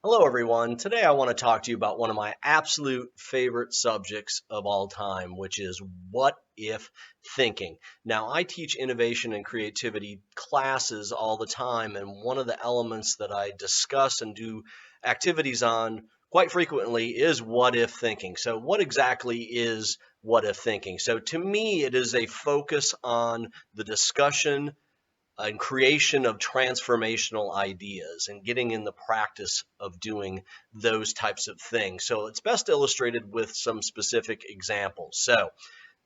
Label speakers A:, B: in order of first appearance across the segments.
A: Hello, everyone. Today I want to talk to you about one of my absolute favorite subjects of all time, which is what if thinking. Now, I teach innovation and creativity classes all the time, and one of the elements that I discuss and do activities on quite frequently is what if thinking. So, what exactly is what if thinking? So, to me, it is a focus on the discussion and creation of transformational ideas and getting in the practice of doing those types of things. So it's best illustrated with some specific examples. So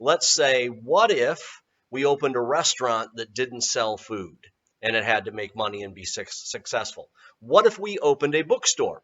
A: let's say, what if we opened a restaurant that didn't sell food and it had to make money and be successful? What if we opened a bookstore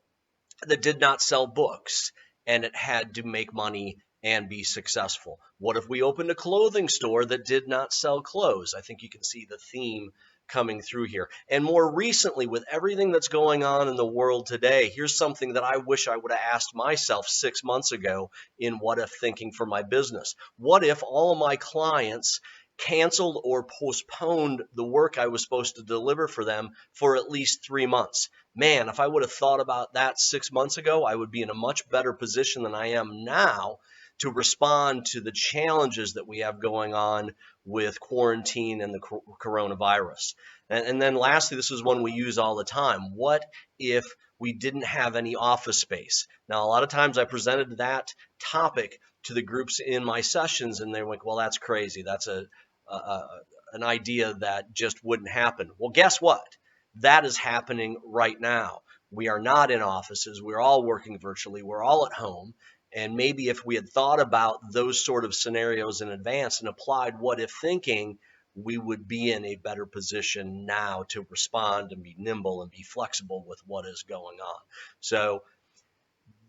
A: that did not sell books and it had to make money and be successful? What if we opened a clothing store that did not sell clothes? I think you can see the theme coming through here. And more recently, with everything that's going on in the world today, here's something that I wish I would have asked myself 6 months ago in what if thinking for my business. What if all of my clients canceled or postponed the work I was supposed to deliver for them for at least 3 months? Man, if I would have thought about that 6 months ago, I would be in a much better position than I am now to respond to the challenges that we have going on with quarantine and the coronavirus. And then lastly, this is one we use all the time. What if we didn't have any office space? Now, a lot of times I presented that topic to the groups in my sessions, and they're like, well, that's crazy. That's an idea that just wouldn't happen. Well, guess what? That is happening right now. We are not in offices. We're all working virtually. We're all at home. And maybe if we had thought about those sort of scenarios in advance and applied what if thinking, we would be in a better position now to respond and be nimble and be flexible with what is going on. So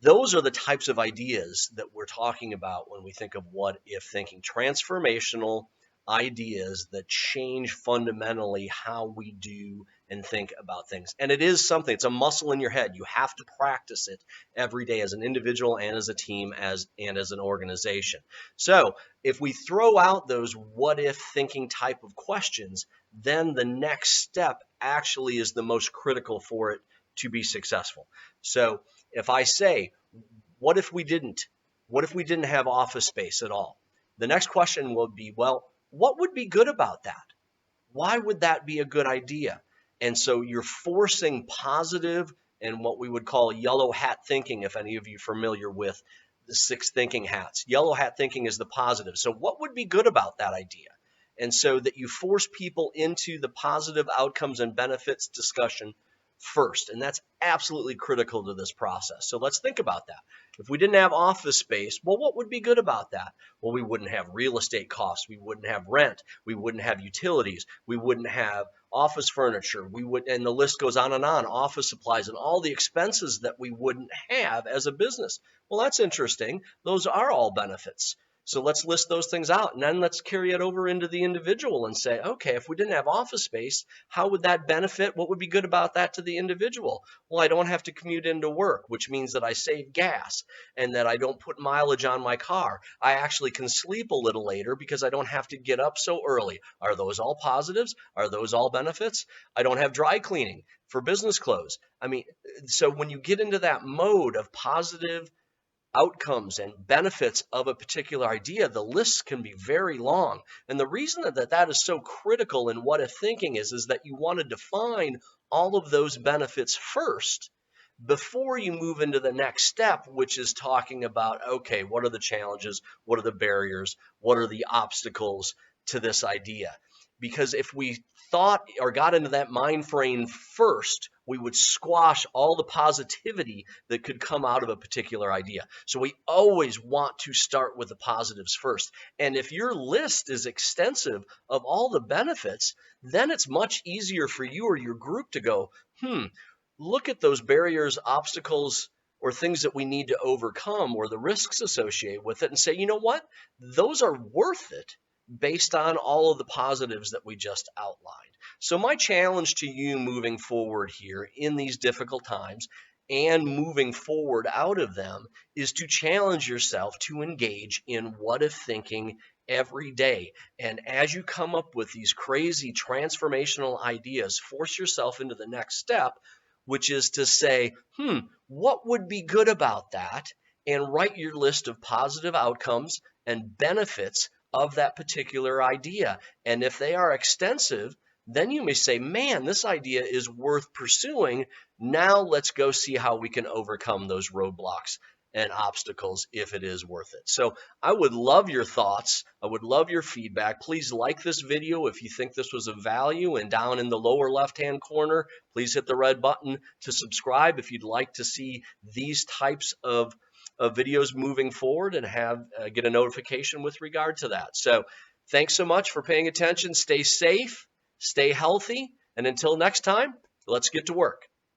A: those are the types of ideas that we're talking about when we think of what if thinking. Transformational ideas that change fundamentally how we do and think about things. And it is something, it's a muscle in your head. You have to practice it every day as an individual and as a team and as an organization. So if we throw out those what if thinking type of questions, then the next step actually is the most critical for it to be successful. So if I say, what if we didn't? What if we didn't have office space at all? The next question will be, well, what would be good about that? Why would that be a good idea? And so you're forcing positive and what we would call yellow hat thinking, if any of you are familiar with the 6 thinking hats. Yellow hat thinking is the positive. So what would be good about that idea? And so that you force people into the positive outcomes and benefits discussion first. And that's absolutely critical to this process. So let's think about that. If we didn't have office space, well, what would be good about that? Well, we wouldn't have real estate costs. We wouldn't have rent. We wouldn't have utilities. We wouldn't have office furniture. And the list goes on, office supplies and all the expenses that we wouldn't have as a business. Well, that's interesting. Those are all benefits. So let's list those things out, and then let's carry it over into the individual and say, okay, if we didn't have office space, how would that benefit? What would be good about that to the individual? Well, I don't have to commute into work, which means that I save gas and that I don't put mileage on my car. I actually can sleep a little later because I don't have to get up so early. Are those all positives? Are those all benefits? I don't have dry cleaning for business clothes. I mean, so when you get into that mode of positive outcomes and benefits of a particular idea, the lists can be very long. And the reason that is so critical in what if thinking is that you want to define all of those benefits first before you move into the next step, which is talking about, okay, what are the challenges? What are the barriers? What are the obstacles to this idea? Because if we thought or got into that mind frame first, we would squash all the positivity that could come out of a particular idea. So we always want to start with the positives first. And if your list is extensive of all the benefits, then it's much easier for you or your group to go, look at those barriers, obstacles, or things that we need to overcome or the risks associated with it and say, you know what? Those are worth it based on all of the positives that we just outlined. So my challenge to you moving forward here in these difficult times and moving forward out of them is to challenge yourself to engage in what if thinking every day. And as you come up with these crazy transformational ideas, force yourself into the next step, which is to say, what would be good about that, and write your list of positive outcomes and benefits of that particular idea. And if they are extensive, then you may say, man, this idea is worth pursuing. Now let's go see how we can overcome those roadblocks and obstacles if it is worth it. So I would love your thoughts. I would love your feedback. Please like this video if you think this was of value, and down in the lower left-hand corner, please hit the red button to subscribe if you'd like to see these types of videos moving forward and get a notification with regard to that. So thanks so much for paying attention. Stay safe, stay healthy, and until next time, let's get to work.